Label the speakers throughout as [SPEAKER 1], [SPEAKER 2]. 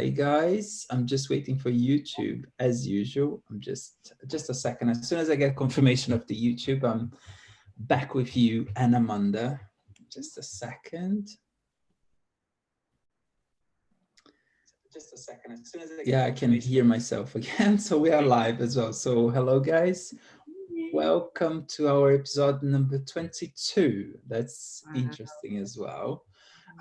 [SPEAKER 1] Hi guys, I'm just waiting for YouTube as usual. I'm just a second. As soon as I get confirmation of the YouTube, I'm back with you and Amanda. Just a second. Just a second. As soon as I can hear myself again. So we are live as well. So hello guys. Welcome to our episode number 22. That's interesting as well.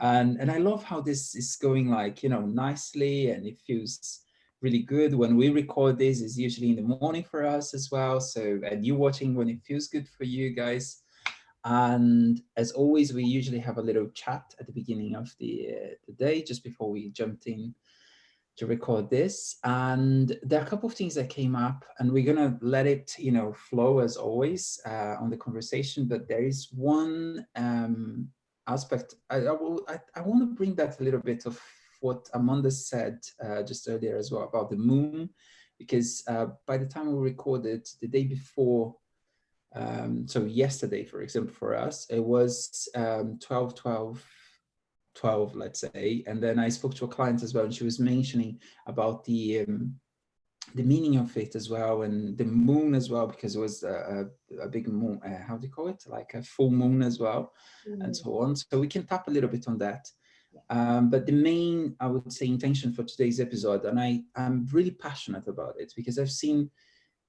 [SPEAKER 1] And I love how this is going, like, nicely, and it feels really good. When we record this, is usually in the morning for us as well. So, and you watching when it feels good for you guys. And as always, we usually have a little chat at the beginning of the day, just before we jumped in to record this. And there are a couple of things that came up, and we're gonna let it, flow as always on the conversation. But there is one aspect I want to bring back a little bit of what Amanda said just earlier as well about the moon, because by the time we recorded the day before, so yesterday, for example, for us, it was 12, let's say. And then I spoke to a client as well, and she was mentioning about the meaning of it as well, and the moon as well, because it was a big moon, how do you call it, like a full moon as well, and so on. So we can tap a little bit on that. But the main, I would say, intention for today's episode, and I'm really passionate about it, because I've seen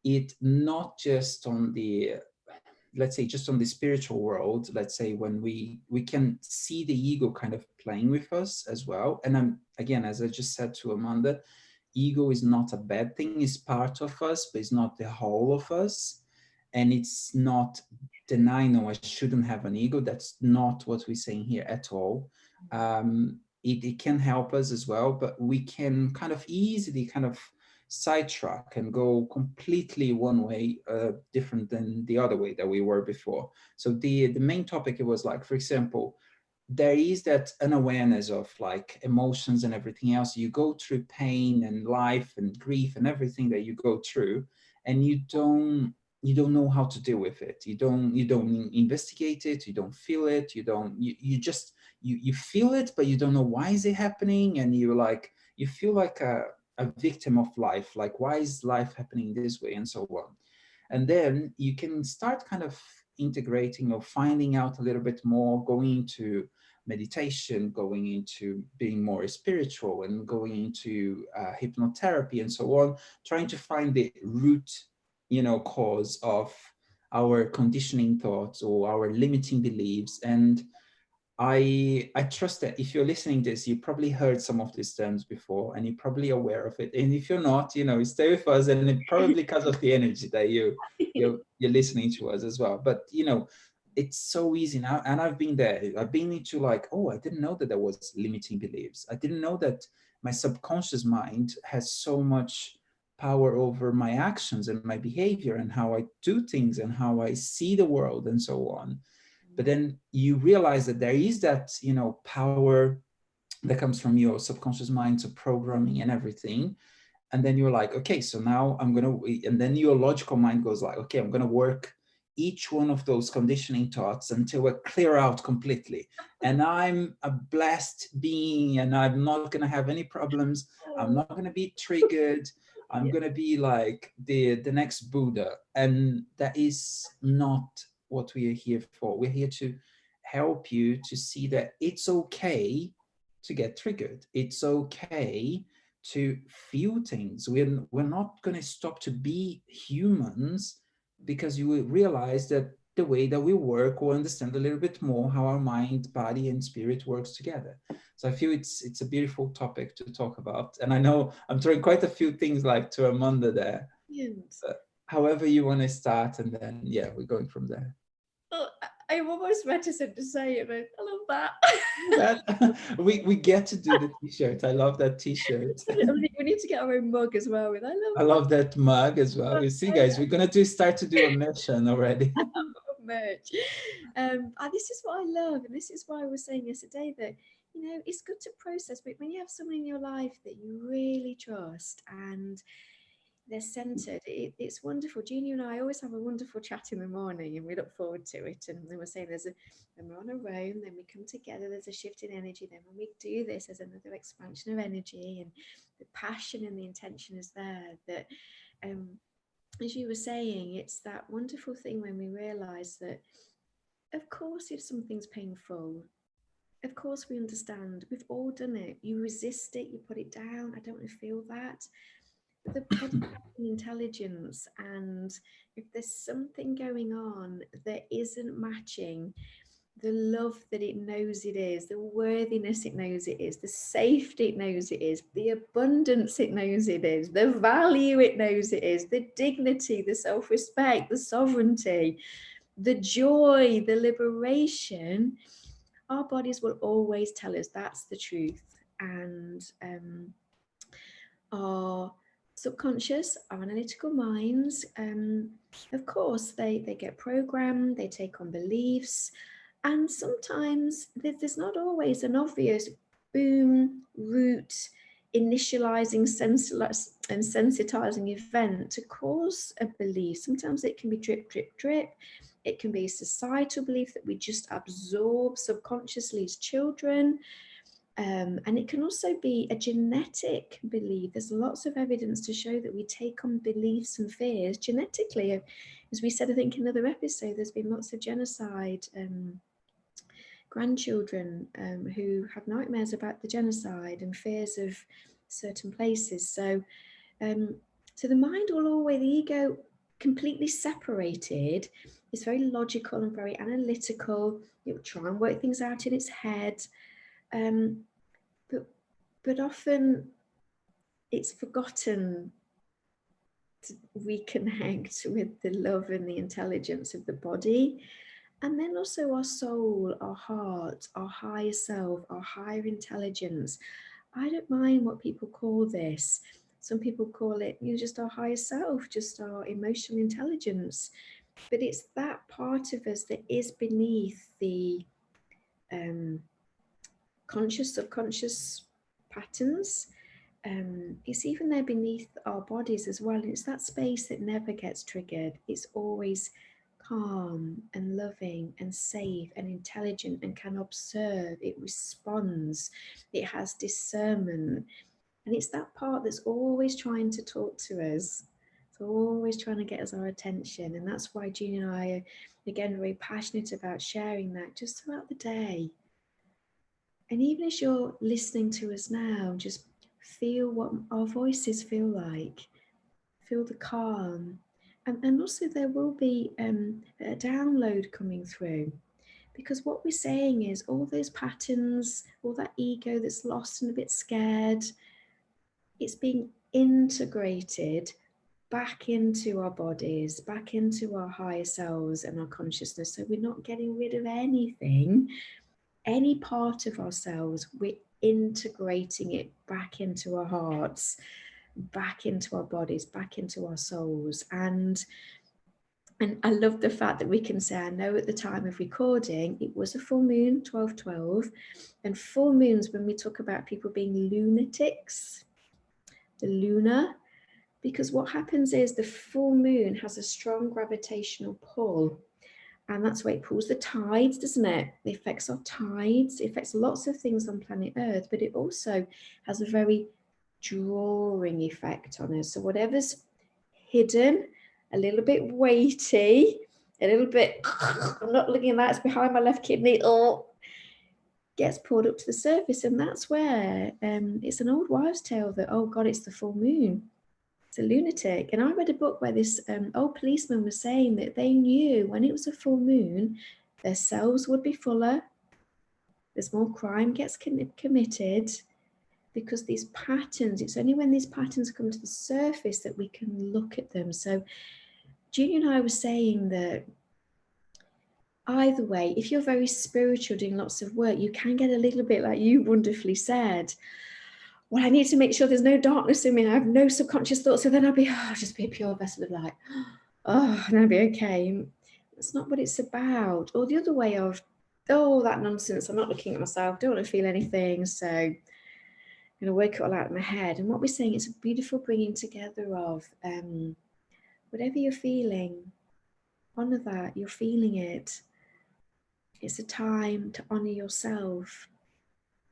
[SPEAKER 1] it not just on the, let's say, just on the spiritual world, let's say, when we can see the ego kind of playing with us as well. And I'm, again, as I just said to Amanda, ego is not a bad thing. It's part of us, but it's not the whole of us. And it's not denying, no, I shouldn't have an ego. That's not what we're saying here at all. It can help us as well, but we can kind of easily kind of sidetrack and go completely one way, different than the other way that we were before. So the main topic, it was like, for example, there is that unawareness of like emotions and everything else. You go through pain and life and grief and everything that you go through, and you don't know how to deal with it. You don't investigate it. You don't feel it. You just feel it, but you don't know why is it happening. And you feel like a victim of life. Like, why is life happening this way, and so on. And then you can start kind of integrating or finding out a little bit more, going into meditation, going into being more spiritual, and going into hypnotherapy and so on, trying to find the root, cause of our conditioning thoughts or our limiting beliefs. And I trust that if you're listening to this, you probably heard some of these terms before, and you're probably aware of it. And if you're not, stay with us, and it probably because of the energy that you're listening to us as well. But it's so easy now, and I've been there. I've been into like, oh, I didn't know that there was limiting beliefs. I didn't know that my subconscious mind has so much power over my actions and my behavior and how I do things and how I see the world and so on. But then you realize that there is that, power that comes from your subconscious mind to programming and everything. And then you're like, okay, so now and then your logical mind goes like, okay, I'm going to work each one of those conditioning thoughts until we're clear out completely. And I'm a blessed being, and I'm not going to have any problems. I'm not going to be triggered. I'm going to be like the next Buddha. And that is not what we are here for. We're here to help you to see that it's okay to get triggered. It's okay to feel things. We're not going to stop to be humans, because you will realize that the way that we work, will understand a little bit more how our mind, body, and spirit works together. So I feel it's a beautiful topic to talk about. And I know I'm throwing quite a few things like to Amanda there. Yes. However you want to start, and then we're going from there.
[SPEAKER 2] Oh, I'm almost reticent to say it, but I love
[SPEAKER 1] that. we get to do the t-shirt. I love that t-shirt.
[SPEAKER 2] We need to get our own mug as well.
[SPEAKER 1] I love that mug as well. You see, guys, we're gonna start to do a mission already.
[SPEAKER 2] Merch. And this is what I love, and this is why I was saying yesterday that it's good to process. But when you have someone in your life that you really trust, and they're centered. It's wonderful. Jeannie and I always have a wonderful chat in the morning, and we look forward to it. And then we're saying when we're on a roam, then we come together, there's a shift in energy. Then when we do this, there's another expansion of energy, and the passion and the intention is there. That, as you were saying, it's that wonderful thing when we realize that, of course, if something's painful, of course we understand. We've all done it. You resist it, you put it down. I don't want to feel that. But the body has an intelligence, and if there's something going on that isn't matching the love that it knows it is, the worthiness it knows it is, the safety it knows it is, the abundance it knows it is, the value it knows it is, the dignity, the self-respect, the sovereignty, the joy, the liberation, our bodies will always tell us that's the truth. And our subconscious, our analytical minds, of course, they get programmed, they take on beliefs, and sometimes there's not always an obvious boom, root, initializing, and sensitizing event to cause a belief. Sometimes it can be drip, drip, drip. It can be a societal belief that we just absorb subconsciously as children. And it can also be a genetic belief. There's lots of evidence to show that we take on beliefs and fears genetically. As we said, I think in another episode, there's been lots of genocide grandchildren who have nightmares about the genocide and fears of certain places. So the mind will always, the ego, completely separated, is very logical and very analytical. It will try and work things out in its head. But often it's forgotten to reconnect with the love and the intelligence of the body. And then also our soul, our heart, our higher self, our higher intelligence. I don't mind what people call this. Some people call it, just our higher self, just our emotional intelligence. But it's that part of us that is beneath the conscious, subconscious patterns. It's even there beneath our bodies as well. And it's that space that never gets triggered. It's always calm and loving and safe and intelligent and can observe. It responds. It has discernment. And it's that part that's always trying to talk to us. It's always trying to get us our attention. And that's why Jeannie and I are, again, very passionate about sharing that just throughout the day. And even as you're listening to us now, just feel what our voices feel like. Feel the calm. And also there will be a download coming through. Because what we're saying is all those patterns, all that ego that's lost and a bit scared, it's being integrated back into our bodies, back into our higher selves and our consciousness. So we're not getting rid of anything, any part of ourselves. We're integrating it back into our hearts, back into our bodies, back into our souls. And I love the fact that we can say, I know at the time of recording, it was a full moon, 12/12, and full moons, when we talk about people being lunatics, the lunar, because what happens is the full moon has a strong gravitational pull, and that's why it pulls the tides, doesn't it? It affects our tides, it affects lots of things on planet Earth, but it also has a very drawing effect on us. So whatever's hidden, a little bit weighty, a little bit, I'm not looking at that, it's behind my left kidney, gets pulled up to the surface. And that's where it's an old wives' tale that, oh God, it's the full moon. It's a lunatic. And I read a book where this old policeman was saying that they knew when it was a full moon, their cells would be fuller, there's more crime gets committed, because these patterns, it's only when these patterns come to the surface that we can look at them. So Julia and I were saying that either way, if you're very spiritual, doing lots of work, you can get a little bit, like you wonderfully said, well, I need to make sure there's no darkness in me. I have no subconscious thoughts. So then I'll just be a pure vessel of light. Oh, and I'll be okay. That's not what it's about. Or the other way of, oh, that nonsense. I'm not looking at myself. Don't want to feel anything. So going to work it all out in my head. And what we're saying is a beautiful bringing together of whatever you're feeling, honor that, you're feeling it. It's a time to honor yourself,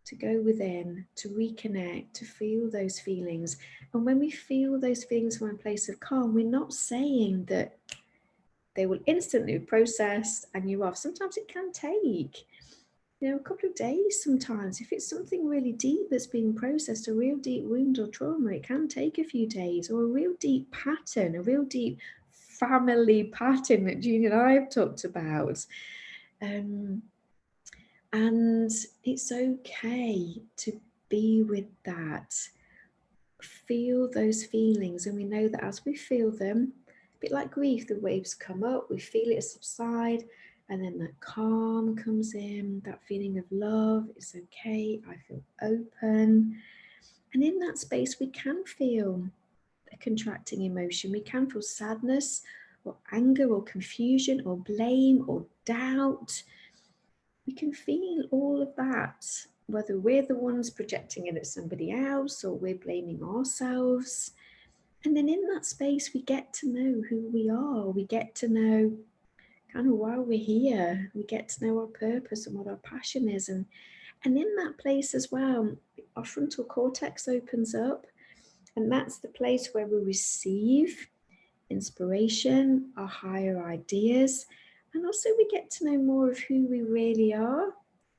[SPEAKER 2] to go within, to reconnect, to feel those feelings. And when we feel those feelings from a place of calm, we're not saying that they will instantly be processed and you're off. Sometimes it can take, a couple of days sometimes. If it's something really deep that's being processed, a real deep wound or trauma, it can take a few days, or a real deep pattern, a real deep family pattern that Jean and I have talked about. And it's okay to be with that. Feel those feelings. And we know that as we feel them, a bit like grief, the waves come up, we feel it subside, and then that calm comes in, that feeling of love. It's okay, I feel open. And in that space, we can feel a contracting emotion. We can feel sadness or anger or confusion or blame or doubt. We can feel all of that, whether we're the ones projecting it at somebody else or we're blaming ourselves. And then in that space, we get to know who we are. We get to know kind of why we're here. We get to know our purpose and what our passion is. And in that place as well, our frontal cortex opens up. And that's the place where we receive inspiration, our higher ideas. And also we get to know more of who we really are.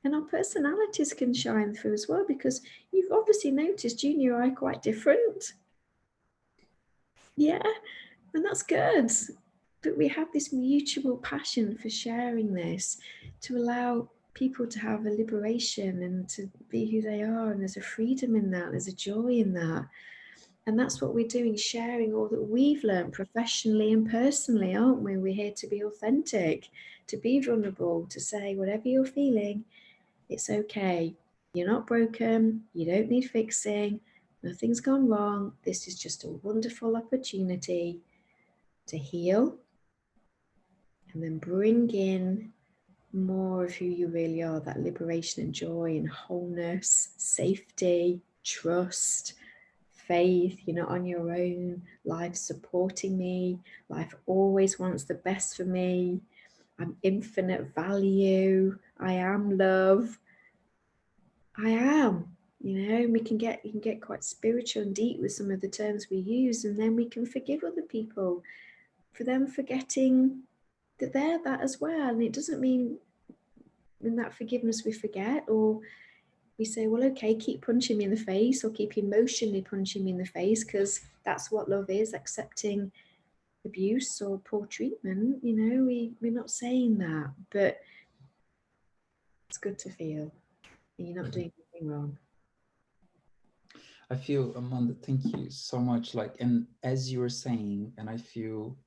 [SPEAKER 2] And our personalities can shine through as well, because you've obviously noticed Junior and I are quite different. Yeah, and that's good. But we have this mutual passion for sharing this, to allow people to have a liberation and to be who they are. And there's a freedom in that, there's a joy in that. And that's what we're doing, sharing all that we've learned professionally and personally, aren't we? We're here to be authentic, to be vulnerable, to say whatever you're feeling, it's okay. You're not broken. You don't need fixing. Nothing's gone wrong. This is just a wonderful opportunity to heal and then bring in more of who you really are, that liberation and joy and wholeness, safety, trust, faith. You're not on your own. Life's supporting me. Life always wants the best for me. I'm infinite value. I am love. I am. We can get quite spiritual and deep with some of the terms we use, and then we can forgive other people for them forgetting that they're that as well. And it doesn't mean in that forgiveness we forget, or we say, well, okay, keep punching me in the face, or keep emotionally punching me in the face, because that's what love is, accepting abuse or poor treatment. We're not saying that, but it's good to feel and you're not doing anything wrong.
[SPEAKER 1] I feel, Amanda, thank you so much. And as you were saying, and I feel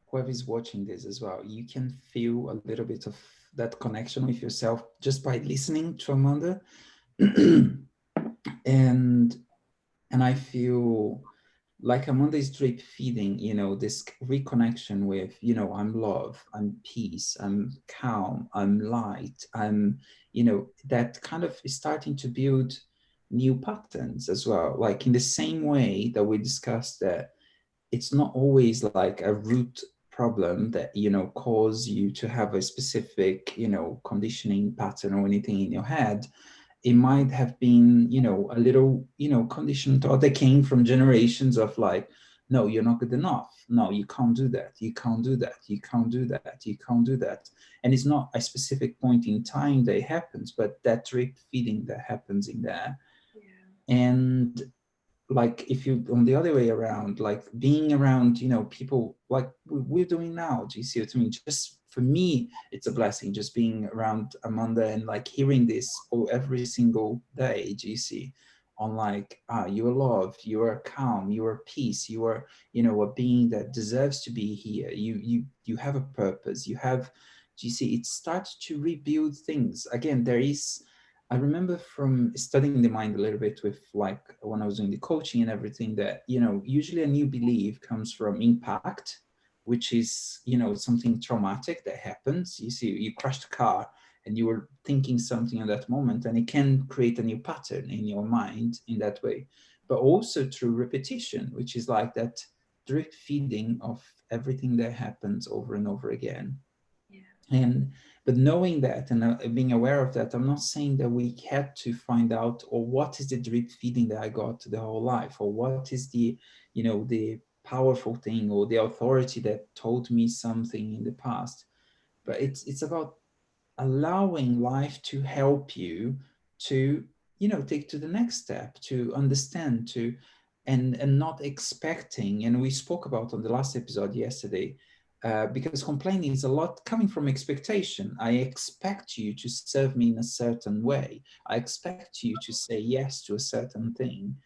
[SPEAKER 1] whoever's watching this as well, you can feel a little bit of that connection with yourself just by listening to Amanda. and I feel like Amanda is drip feeding, this reconnection with, I'm love, I'm peace, I'm calm, I'm light, I'm, that kind of is starting to build new patterns as well. Like in the same way that we discussed that it's not always like a root problem that, cause you to have a specific, conditioning pattern or anything in your head. It might have been, a little, conditioned thought that came from generations of like, no, you're not good enough. No, you can't do that. You can't do that. You can't do that. You can't do that. And it's not a specific point in time that it happens, but that drip feeding that happens in there. Yeah. And like, if you, on the other way around, like being around, people like we're doing now, do you see what I mean? Just for me, it's a blessing just being around Amanda and like hearing this every single day, do you see? On like, you are love, you are calm, you are peace, you are, a being that deserves to be here. You have a purpose, you have, do you see? It starts to rebuild things. Again, I remember from studying the mind a little bit with like when I was doing the coaching and everything that, usually a new belief comes from impact, which is, something traumatic that happens. You see, you crashed a car and you were thinking something at that moment, and it can create a new pattern in your mind in that way. But also through repetition, which is like that drip feeding of everything that happens over and over again. And but knowing that and being aware of that, I'm not saying that we had to find out, or what is the drip feeding that I got the whole life, or what is the, the powerful thing or the authority that told me something in the past. But it's about allowing life to help you to, take to the next step, to understand, to and not expecting. And we spoke about on the last episode yesterday, because complaining is a lot coming from expectation. I expect you to serve me in a certain way. I expect you to say yes to a certain thing.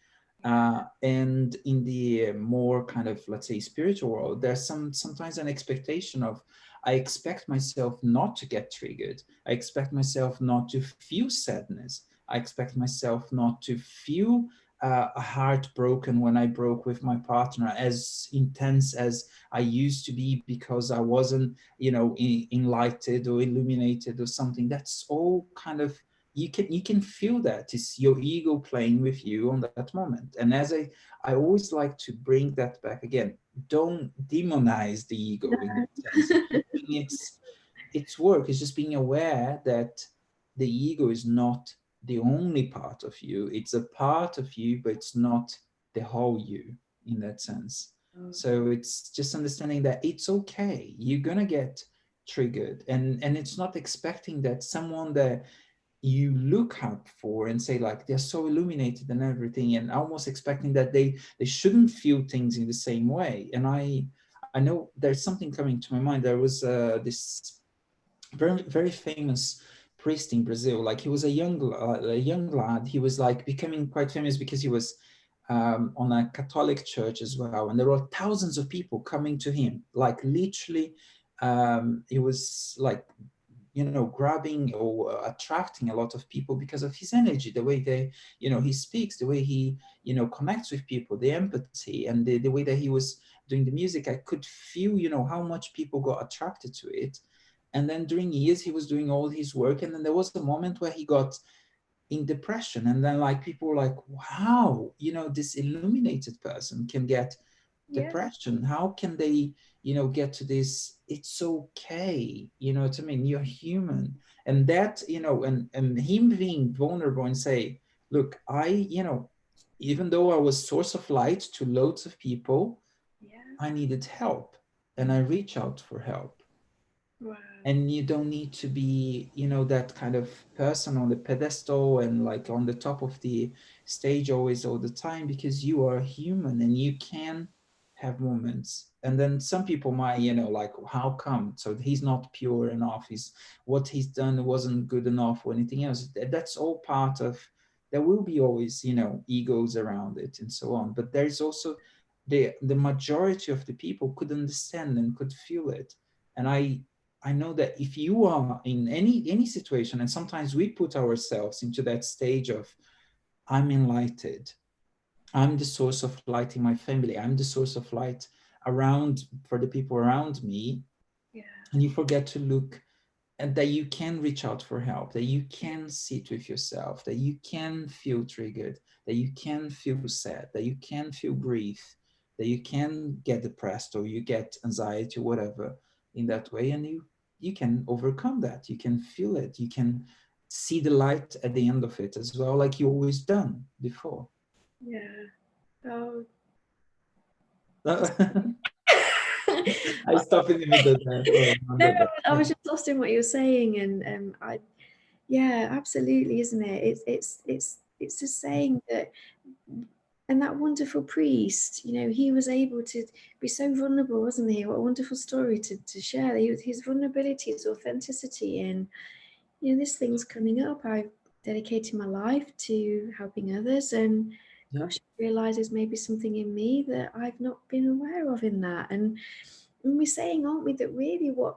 [SPEAKER 1] And in the more kind of, let's say, spiritual world, there's sometimes an expectation of, I expect myself not to get triggered. I expect myself not to feel sadness. I expect myself not to feel a heart broken when I broke with my partner as intense as I used to be, because I wasn't, enlightened or illuminated or something. That's all kind of, you can feel that it's your ego playing with you on that moment. And as I always like to bring that back again, don't demonize the ego in that sense. It's work. It's just being aware that the ego is not the only part of you. It's a part of you, but it's not the whole you in that sense. So it's just understanding that it's okay. You're gonna get triggered, and it's not expecting that someone that you look up for and say, like, they're so illuminated and everything, and almost expecting that they shouldn't feel things in the same way. And I know there's something coming to my mind. There was this very very famous priest in Brazil. Like, he was a young lad. He was like becoming quite famous because he was on a Catholic church as well, and there were thousands of people coming to him. Like, literally, he was like, grabbing or attracting a lot of people because of his energy, the way they, he speaks, the way he, connects with people, the empathy, and the way that he was doing the music. I could feel, how much people got attracted to it. And then during years, he was doing all his work. And then there was a moment where he got in depression. And then, like, people were like, wow, this illuminated person can get depression. How can they, get to this? It's okay. You know what I mean? You're human. And that, and him being vulnerable and say, look, even though I was source of light to loads of people, I needed help, and I reach out for help.
[SPEAKER 2] Wow.
[SPEAKER 1] And you don't need to be, that kind of person on the pedestal and like on the top of the stage always all the time, because you are human and you can have moments. And then some people might, like, how come? So he's not pure enough. What he's done wasn't good enough or anything else. That's all part of, there will be always, egos around it and so on. But there's also the majority of the people could understand and could feel it. And I know that if you are in any situation, and sometimes we put ourselves into that stage of, I'm enlightened, I'm the source of light in my family, I'm the source of light around for the people around me, and you forget to look, and that you can reach out for help, that you can sit with yourself, that you can feel triggered, that you can feel sad, that you can feel grief, that you can get depressed or you get anxiety or whatever in that way, and you can overcome that. You can feel it. You can see the light at the end of it as well, like you always done before.
[SPEAKER 2] Oh.
[SPEAKER 1] I stopped in the middle there.
[SPEAKER 2] No, I was just lost in what you were saying, and absolutely, isn't it? It's just saying that, and that wonderful priest, he was able to be so vulnerable, wasn't he? What a wonderful story to share. His vulnerability, his authenticity, and this thing's coming up. I've dedicated my life to helping others, and gosh, I realise there's maybe something in me that I've not been aware of in that. And we're saying, aren't we, that really what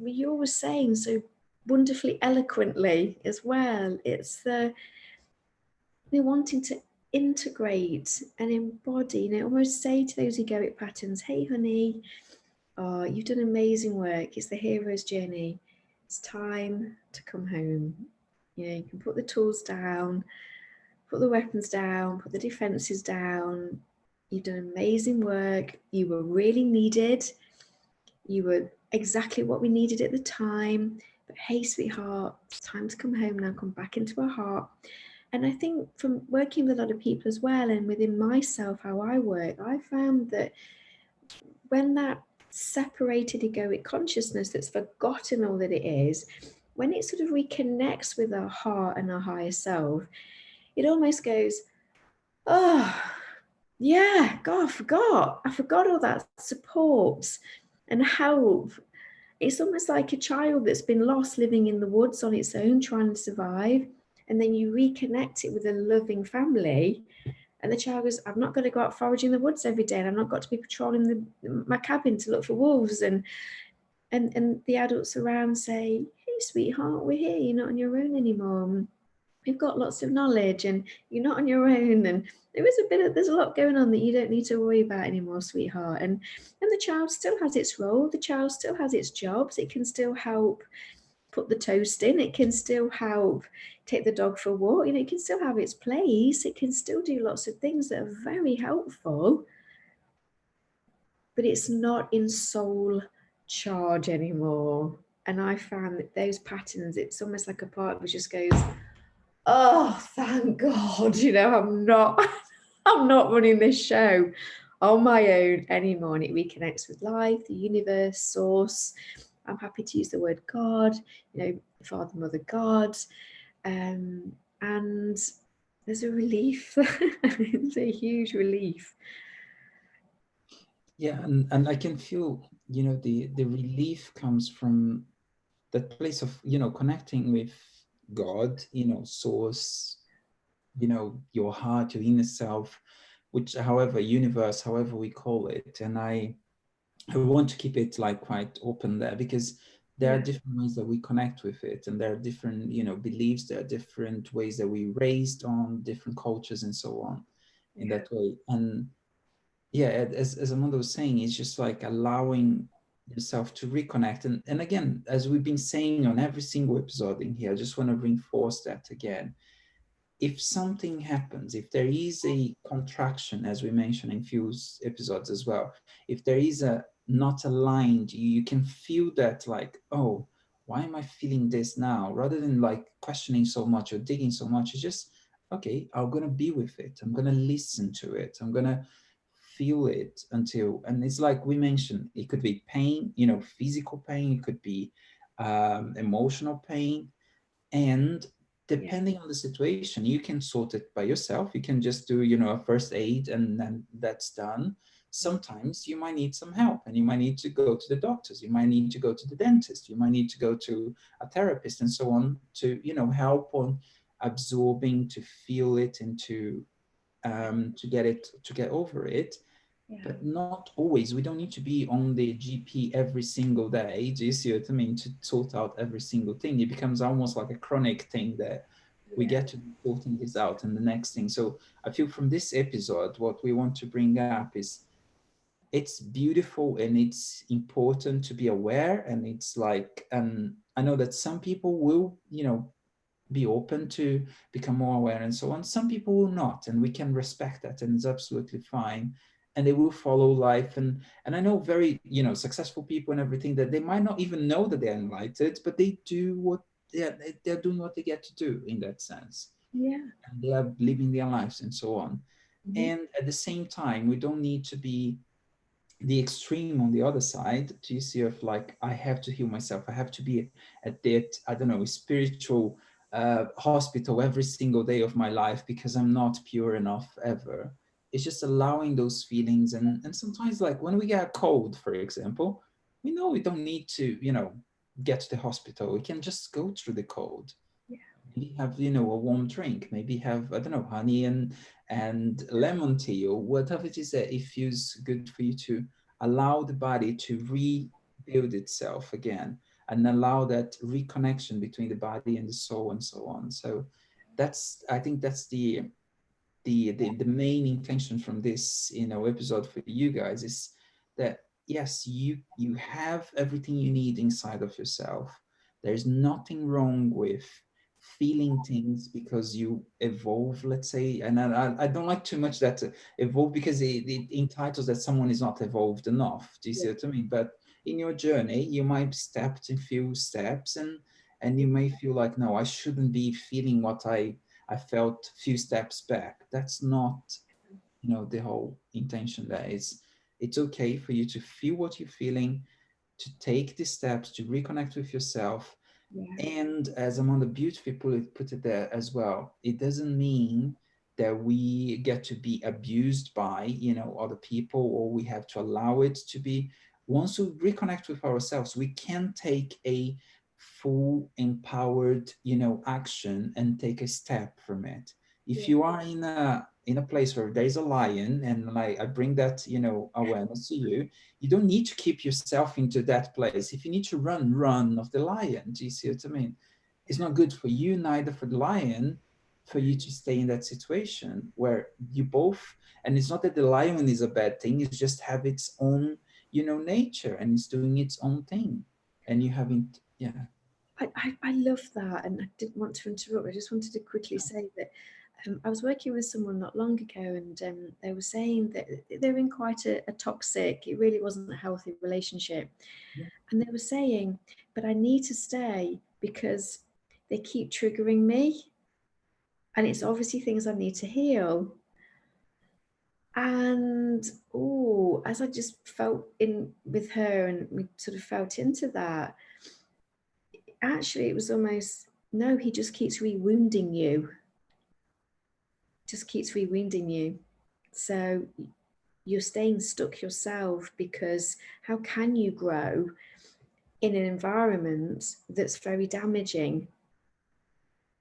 [SPEAKER 2] you're always saying so wonderfully eloquently as well, it's the wanting to integrate and embody, almost say to those egoic patterns, hey honey, you've done amazing work, it's the hero's journey, it's time to come home. You know, you can put the tools down, put the weapons down, put the defenses down. You've done amazing work. You were really needed. You were exactly what we needed at the time. But hey, sweetheart, it's time to come home now, come back into our heart. And I think from working with a lot of people as well, and within myself, how I work, I found that when that separated egoic consciousness that's forgotten all that it is, when it sort of reconnects with our heart and our higher self, it almost goes, oh, yeah, God, I forgot all that support and help. It's almost like a child that's been lost living in the woods on its own, trying to survive. And then you reconnect it with a loving family. And the child goes, I've not got to go out foraging in the woods every day. And I've not got to be patrolling my cabin to look for wolves. And the adults around say, hey, sweetheart, we're here. You're not on your own anymore. We've got lots of knowledge and you're not on your own. And there's a lot going on that you don't need to worry about anymore, sweetheart. And the child still has its role. The child still has its jobs. It can still help put the toast in. It can still help take the dog for a walk. You know, it can still have its place. It can still do lots of things that are very helpful, but it's not in soul charge anymore. And I found that those patterns, it's almost like a part of it just goes, oh, thank God, you know, I'm not running this show on my own anymore. And it reconnects with life, the universe, source. I'm happy to use the word God, you know, Father, Mother, God. And there's a relief. It's a huge relief.
[SPEAKER 1] Yeah, and I can feel, you know, the relief comes from that place of, you know, connecting with God, you know, source, you know, your heart, your inner self, which, however, universe, however we call it. And I want to keep it like quite open there, because there are different ways that we connect with it, and there are different, you know, beliefs, there are different ways that we raised on, different cultures and so on in that way. And yeah, as Amanda was saying, it's just like allowing yourself to reconnect. And again, as we've been saying on every single episode in here, I just want to reinforce that again. If something happens, if there is a contraction, as we mentioned in few episodes as well, if there is a not aligned, you can feel that like, oh, why am I feeling this now? Rather than like questioning so much or digging so much, it's just, okay, I'm going to be with it. I'm going to listen to it. I'm going to feel it until, and it's like we mentioned, it could be pain, you know, physical pain, it could be emotional pain. And depending on the situation, you can sort it by yourself. You can just do, you know, a first aid and then that's done. Sometimes you might need some help and you might need to go to the doctors. You might need to go to the dentist. You might need to go to a therapist and so on to, you know, help on absorbing, to feel it and to get over it. But not always. We don't need to be on the GP every single day. Do you see what I mean? To sort out every single thing. It becomes almost like a chronic thing that we get to be sorting this out and the next thing. So I feel from this episode, what we want to bring up is it's beautiful and it's important to be aware. And it's like, I know that some people will, you know, be open to become more aware and so on. Some people will not, and we can respect that, and it's absolutely fine. And they will follow life. And I know very, you know, successful people and everything that they might not even know that they're enlightened, but they do what they're doing what they get to do in that sense.
[SPEAKER 2] Yeah.
[SPEAKER 1] And they are living their lives and so on. And at the same time, we don't need to be the extreme on the other side to see of like, I have to heal myself, I have to be at that, I don't know, spiritual hospital every single day of my life because I'm not pure enough ever. It's just allowing those feelings. And sometimes like when we get a cold, for example, we know we don't need to, you know, get to the hospital. We can just go through the cold. Maybe have, you know, a warm drink, maybe have, I don't know, honey and lemon tea or whatever it is that it feels good for you, to allow the body to rebuild itself again and allow that reconnection between the body and the soul and so on. So that's, I think that's the main intention from this, you know, episode for you guys, is that yes, you have everything you need inside of yourself, There's nothing wrong with feeling things because you evolve, let's say. And I don't like too much that evolve, because it entitles that someone is not evolved enough. Do you see what I mean? But in your journey, you might step in few steps, and you may feel like, no, I shouldn't be feeling what I felt few steps back. That's not, the whole intention there. It's okay for you to feel what you're feeling, to take the steps to reconnect with yourself.
[SPEAKER 2] Yeah.
[SPEAKER 1] And as Amanda beautifully put it there as well, it doesn't mean that we get to be abused by, other people, or we have to allow it to be. Once we reconnect with ourselves, we can take a full empowered, action and take a step from it. If
[SPEAKER 2] Yeah.
[SPEAKER 1] you are in a place where there's a lion, and like I bring that, awareness to you, you don't need to keep yourself into that place. If you need to run of the lion. Do you see what I mean? It's not good for you, neither for the lion, for you to stay in that situation where you both, and it's not that the lion is a bad thing, it's just have its own, nature, and it's doing its own thing. And you haven't, yeah.
[SPEAKER 2] I love that, and I didn't want to interrupt. I just wanted to quickly say that I was working with someone not long ago, and they were saying that they're in quite a toxic, it really wasn't a healthy relationship.
[SPEAKER 1] Yeah.
[SPEAKER 2] And they were saying, but I need to stay because they keep triggering me. And it's obviously things I need to heal. And oh, as I just felt in with her and we sort of felt into that, actually it was almost, no, he just keeps rewounding you. Just keeps rewounding you. So you're staying stuck yourself, because how can you grow in an environment that's very damaging?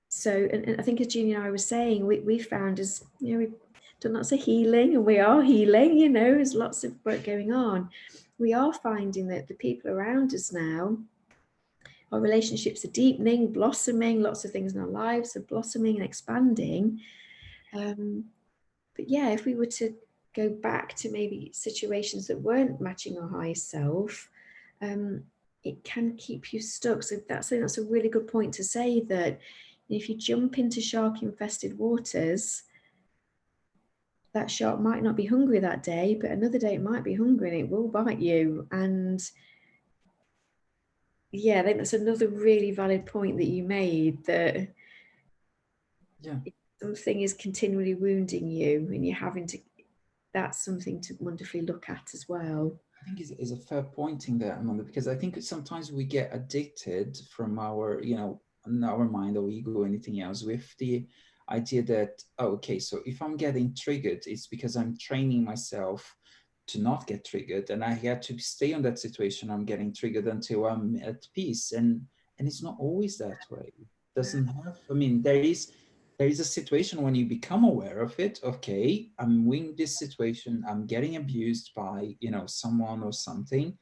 [SPEAKER 2] So, and I think as Jeannie and I were saying, we found, as we've done lots of healing, and we are healing, there's lots of work going on. We are finding that the people around us now, our relationships are deepening, blossoming, lots of things in our lives are blossoming and expanding. But yeah, if we were to go back to maybe situations that weren't matching our highest self, it can keep you stuck. So that's a really good point to say, that if you jump into shark infested waters, that shark might not be hungry that day, but another day it might be hungry and it will bite you. And yeah, I think that's another really valid point that you made, that
[SPEAKER 1] Yeah.
[SPEAKER 2] if something is continually wounding you and you're having to, that's something to wonderfully look at as well.
[SPEAKER 1] I think is a fair pointing there, Amanda, because I think sometimes we get addicted from our, in our mind or ego or anything else, with the idea that, oh, okay, so if I'm getting triggered, it's because I'm training myself to not get triggered, and I had to stay on that situation I'm getting triggered until I'm at peace. And it's not always that way. It doesn't have, I mean, there is a situation when you become aware of it. Okay, I'm in this situation, I'm getting abused by, someone or something.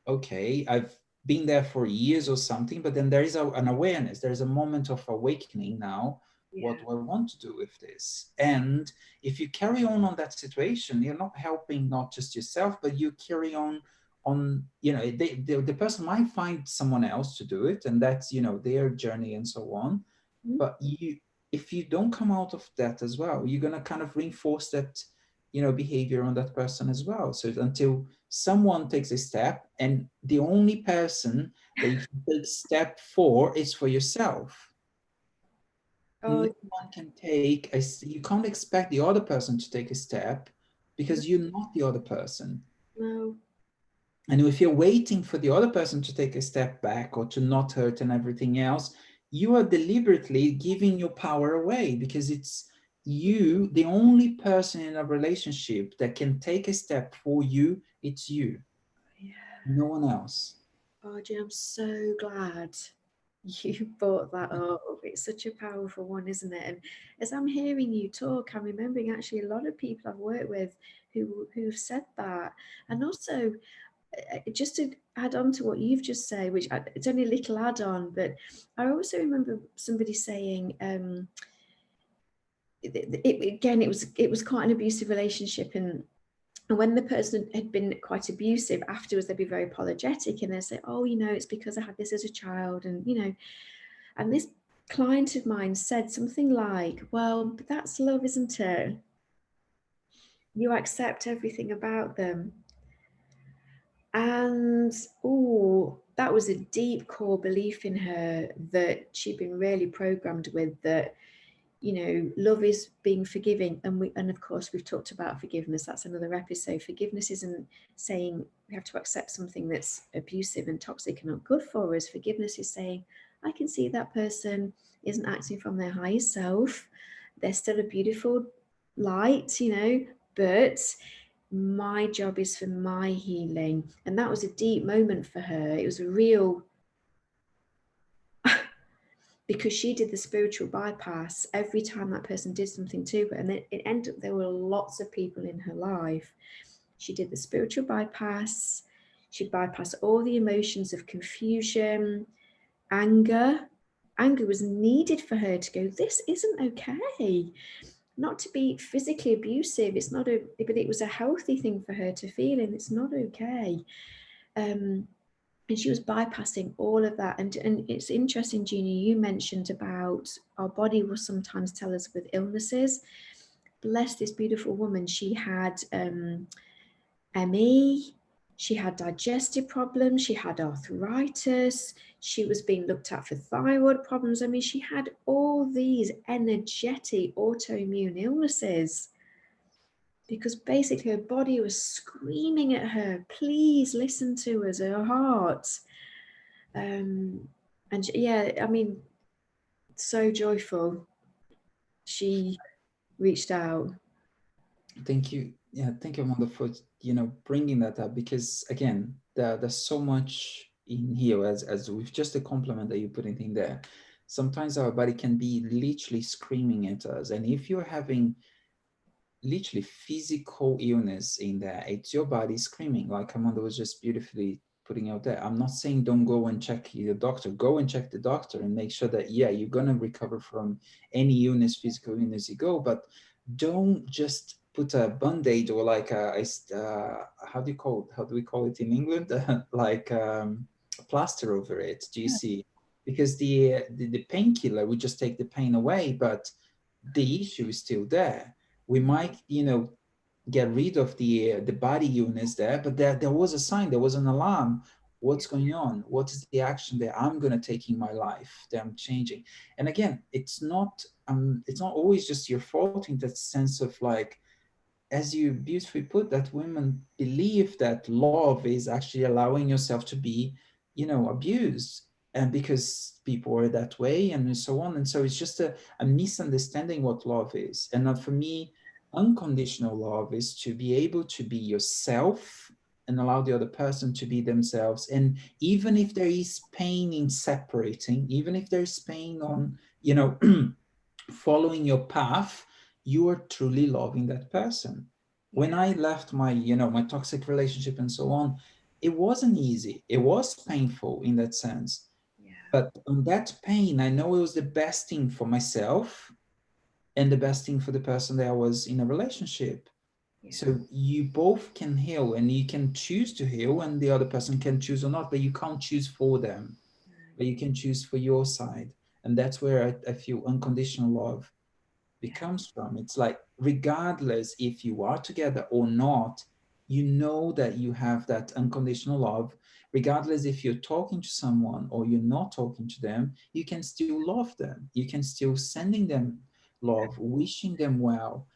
[SPEAKER 1] Okay, I've been there for years or something, but then there is an awareness, there's a moment of awakening now. What do I want to do with this? And if you carry on that situation, you're not helping not just yourself, but you carry on, the person might find someone else to do it, and that's, their journey and so on. But if you don't come out of that as well, you're going to kind of reinforce that, behavior on that person as well. So until someone takes a step, and the only person that you can take step for is for yourself.
[SPEAKER 2] Oh,
[SPEAKER 1] No one can take you can't expect the other person to take a step, because you're not the other person.
[SPEAKER 2] no.
[SPEAKER 1] And if you're waiting for the other person to take a step back or to not hurt and everything else, you are deliberately giving your power away, because it's you, the only person in a relationship that can take a step for you, it's you,
[SPEAKER 2] Yeah.
[SPEAKER 1] no one else.
[SPEAKER 2] Oh, Jim, I'm so glad you brought that up. It's such a powerful one, isn't it? And as I'm hearing you talk, I'm remembering actually a lot of people I've worked with who've said that. And also, just to add on to what you've just said, which it's only a little add on, but I also remember somebody saying, again, it was quite an abusive relationship, and And when the person had been quite abusive, afterwards they'd be very apologetic and they'd say, oh, you know, it's because I had this as a child. And, you know, and this client of mine said something like, well, but that's love, isn't it? You accept everything about them. And, oh, that was a deep core belief in her that she'd been really programmed with, that, you know, love is being forgiving. And of course we've talked about forgiveness. That's another episode. Forgiveness isn't saying we have to accept something that's abusive and toxic and not good for us. Forgiveness is saying, I can see that person isn't acting from their highest self. They're still a beautiful light, you know, but my job is for my healing. And that was a deep moment for her. It was a real, because she did the spiritual bypass every time that person did something to her. And it ended up, there were lots of people in her life. She did the spiritual bypass. She bypassed all the emotions of confusion, anger. Anger was needed for her to go, this isn't okay. Not to be physically abusive. It's not but it was a healthy thing for her to feel, and it's not okay. And she was bypassing all of that. And it's interesting, Gina, you mentioned about our body will sometimes tell us with illnesses. Bless this beautiful woman. She had ME, she had digestive problems, she had arthritis, she was being looked at for thyroid problems. I mean, she had all these energetic autoimmune illnesses because basically her body was screaming at her, please listen to us, her heart. And yeah, I mean, so joyful. She reached out.
[SPEAKER 1] Thank you. Yeah, thank you, Amanda, for bringing that up, because again, there's so much in here as with just the compliment that you put in there. Sometimes our body can be literally screaming at us, and if you're having literally physical illness in there, it's your body screaming, like Amanda was just beautifully putting out there. I'm not saying don't go and check your doctor. Go and check the doctor and make sure that, yeah, you're going to recover from any illness, physical illness you go, but don't just put a band-aid or like how do we call it in England? Like a plaster over it. Do you see? Because the painkiller would just take the pain away, but the issue is still there. We might, get rid of the body illness there, but there was a sign, there was an alarm. What's going on? What is the action that I'm going to take in my life that I'm changing? And again, it's not always just your fault in that sense of, like, as you beautifully put, that women believe that love is actually allowing yourself to be, abused, and because people are that way and so on. And so it's just a misunderstanding what love is. And for me, unconditional love is to be able to be yourself and allow the other person to be themselves. And even if there is pain in separating, even if there's pain on, following your path, you are truly loving that person.
[SPEAKER 2] Yeah.
[SPEAKER 1] When I left my, my toxic relationship and so on, it wasn't easy. It was painful in that sense.
[SPEAKER 2] Yeah.
[SPEAKER 1] But on that pain, I know it was the best thing for myself and the best thing for the person that I was in a relationship.
[SPEAKER 2] Yeah.
[SPEAKER 1] So you both can heal, and you can choose to heal, and the other person can choose or not, but you can't choose for them, but you can choose for your side. And that's where I feel unconditional love becomes from. It's like, regardless if you are together or not, you know that you have that unconditional love. Regardless if you're talking to someone or you're not talking to them, you can still love them. You can still sending them love, wishing them well,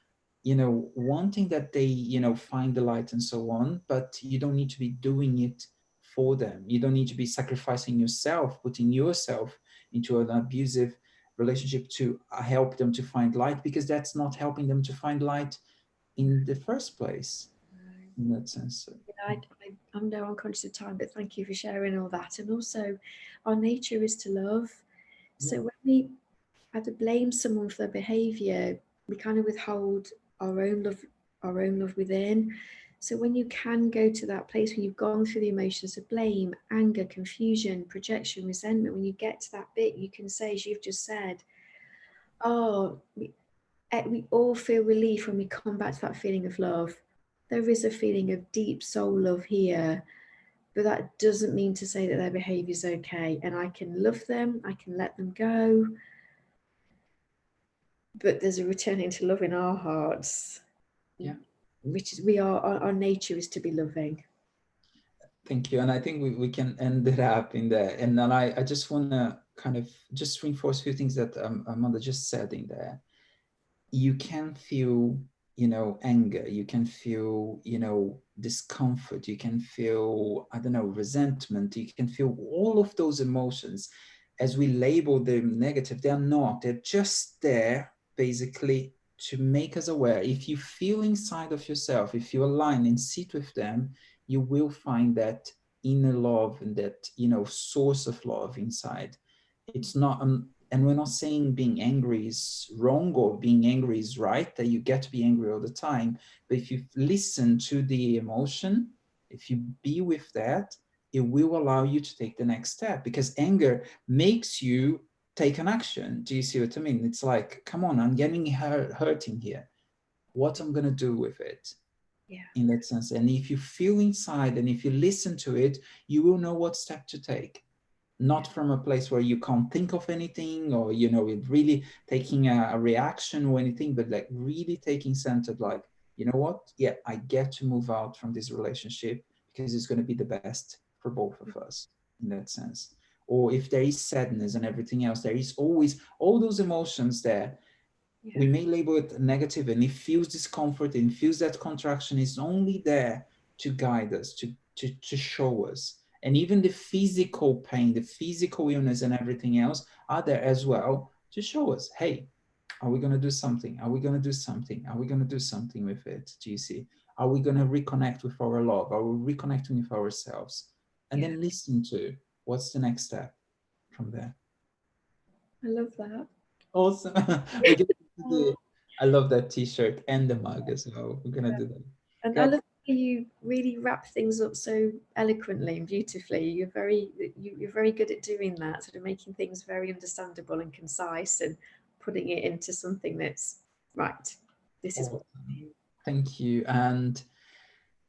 [SPEAKER 1] wanting that they, find the light and so on, but you don't need to be doing it for them. You don't need to be sacrificing yourself, putting yourself into an abusive relationship to help them to find light, because that's not helping them to find light in the first place, in that sense.
[SPEAKER 2] I'm now unconscious of time, but thank you for sharing all that. And also, our nature is to love. So when we either blame someone for their behaviour, we kind of withhold our own love within. So when you can go to that place when you've gone through the emotions of blame, anger, confusion, projection, resentment, when you get to that bit, you can say, as you've just said, oh, we all feel relief when we come back to that feeling of love. there is a feeling of deep soul love here, but that doesn't mean to say that their behavior is okay. And I can love them, I can let them go, but there's a returning to love in our hearts.
[SPEAKER 1] Yeah.
[SPEAKER 2] Which is, we are, our nature is to be loving.
[SPEAKER 1] Thank you. And I think we can end it up in there. And then I just want to kind of just reinforce a few things that Amanda just said in there. You can feel, anger, you can feel, discomfort, you can feel, I don't know, resentment, you can feel all of those emotions. As we label them negative, they're not, they're just there basically to make us aware. If you feel inside of yourself, if you align and sit with them, you will find that inner love and that, source of love inside. It's not, and we're not saying being angry is wrong or being angry is right, that you get to be angry all the time. But if you listen to the emotion, if you be with that, it will allow you to take the next step, because anger makes you take an action. Do you see what I mean? It's like, come on, I'm getting hurting here. What I'm going to do with it?
[SPEAKER 2] Yeah.
[SPEAKER 1] In that sense. And if you feel inside and if you listen to it, you will know what step to take. Not from a place where you can't think of anything, or it really taking a reaction or anything, but like really taking centered, like, you know what, yeah, I get to move out from this relationship because it's going to be the best for both of us, in that sense. Or if there is sadness and everything else, there is always all those emotions there.
[SPEAKER 2] Yeah.
[SPEAKER 1] We may label it negative, and it feels discomfort and feels that contraction is only there to guide us, to show us. And even the physical pain, the physical illness and everything else are there as well to show us, hey, are we going to do something? Are we going to do something? Are we going to do something with it? Do you see? Are we going to reconnect with our love? Are we reconnecting with ourselves? And
[SPEAKER 2] Yeah.
[SPEAKER 1] then listen to what's the next step from there.
[SPEAKER 2] I love that.
[SPEAKER 1] Awesome. We're going to do I love that t-shirt and the mug as well. We're going to do that.
[SPEAKER 2] And I
[SPEAKER 1] Guys,
[SPEAKER 2] love how you really wrap things up so eloquently and beautifully. You're very good at doing that, sort of making things very understandable and concise and putting it into something that's right. This is what.
[SPEAKER 1] awesome. Thank you. And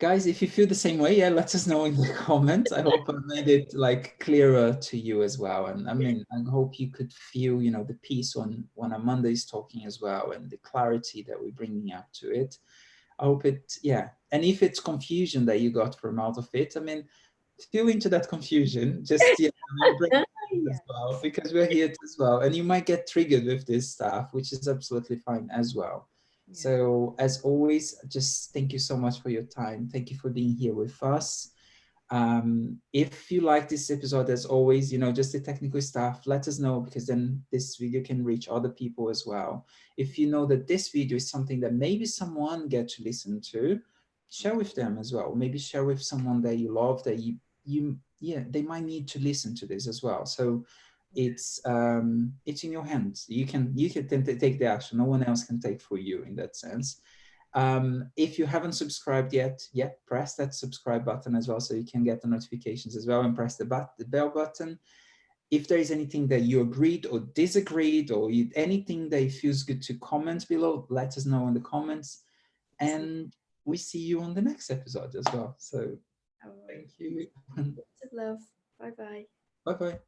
[SPEAKER 1] guys, if you feel the same way, yeah, let us know in the comments. I hope I made it like clearer to you as well. And I mean, I hope you could feel, the peace when Amanda is talking as well, and the clarity that we're bringing up to it. I hope it, yeah. And if it's confusion that you got from out of it, I mean, feel into that confusion. Just, bring it
[SPEAKER 2] Yeah.
[SPEAKER 1] as well, because we're here as well. And you might get triggered with this stuff, which is absolutely fine as well.
[SPEAKER 2] Yeah.
[SPEAKER 1] So as always, just thank you so much for your time. Thank you for being here with us. If you like this episode, as always, just the technical stuff, let us know, because then this video can reach other people as well. If you know that this video is something that maybe someone get to listen to, share with them as well. Maybe share with someone that you love, that yeah, they might need to listen to this as well. So it's in your hands. You can take the action. No one else can take for you in that sense. If you haven't subscribed yet, press that subscribe button as well, so you can get the notifications as well, and press the bell button. If there is anything that you agreed or disagreed, or anything that feels good to comment below, let us know in the comments. And we see you on the next episode as well. So thank you.
[SPEAKER 2] Lots of love. Bye bye.
[SPEAKER 1] Bye bye.